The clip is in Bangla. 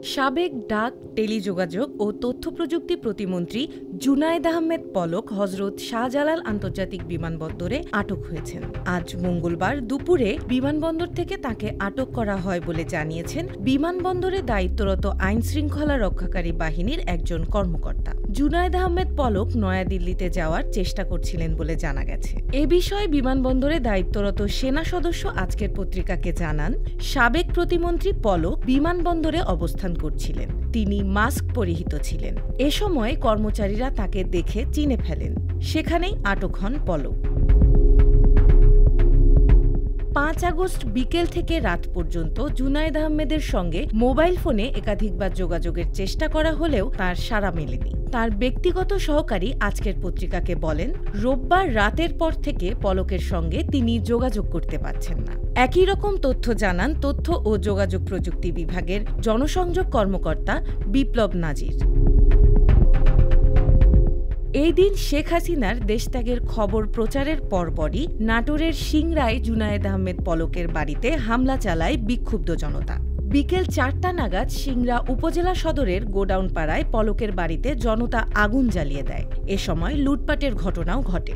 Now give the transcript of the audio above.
সাবেক ডাক, টেলিযোগাযোগ ও তথ্যপ্রযুক্তি প্রতিমন্ত্রী জুনায়েদ আহমেদ পলক হজরত শাহজালাল আন্তর্জাতিক বিমানবন্দরে আটক হয়েছেন। আজ মঙ্গলবার দুপুরে বিমানবন্দর থেকে তাকে আটক করা হয় বলে জানিয়েছেন বিমানবন্দরে দায়িত্বরত আইনশৃঙ্খলা রক্ষাকারী বাহিনীর একজন কর্মকর্তা। জুনায়েদ আহমেদ পলক নয়াদিল্লিতে যাওয়ার চেষ্টা করছিলেন বলে জানা গেছে। এ বিষয়ে বিমানবন্দরে দায়িত্বরত সেনা সদস্য আজকের পত্রিকাকে জানান, সাবেক প্রতিমন্ত্রী পলক বিমানবন্দরে অবস্থান করছিলেন। তিনি মাস্ক পরিহিত ছিলেন। এ সময় কর্মচারীরা তাকে দেখে চিনে ফেলেন। সেখানেই আটক হন পলক। ৫ আগস্ট বিকেল থেকে রাত পর্যন্ত জুনায়েদ আহমেদের সঙ্গে মোবাইল ফোনে একাধিকবার যোগাযোগের চেষ্টা করা হলেও তার সাড়া মেলেনি। তার ব্যক্তিগত সহকারী আজকের পত্রিকাকে বলেন, রোববার রাতের পর থেকে পলকের সঙ্গে তিনি যোগাযোগ করতে পারছেন না। একই রকম তথ্য জানান তথ্য ও যোগাযোগ প্রযুক্তি বিভাগের জনসংযোগ কর্মকর্তা বিপ্লব নাজির। এই দিন শেখ হাসিনার দেশত্যাগের খবর প্রচারের পরপরই নাটোরের সিংড়ায় জুনায়েদ আহমেদ পলকের বাড়িতে হামলা চালায় বিক্ষুব্ধ জনতা। বিকেল ৪টা নাগাদ সিংড়া উপজেলা সদরের গোডাউন পাড়ায় পলকের বাড়িতে জনতা আগুন জ্বালিয়ে দেয়। এ সময় লুটপাটের ঘটনাও ঘটে।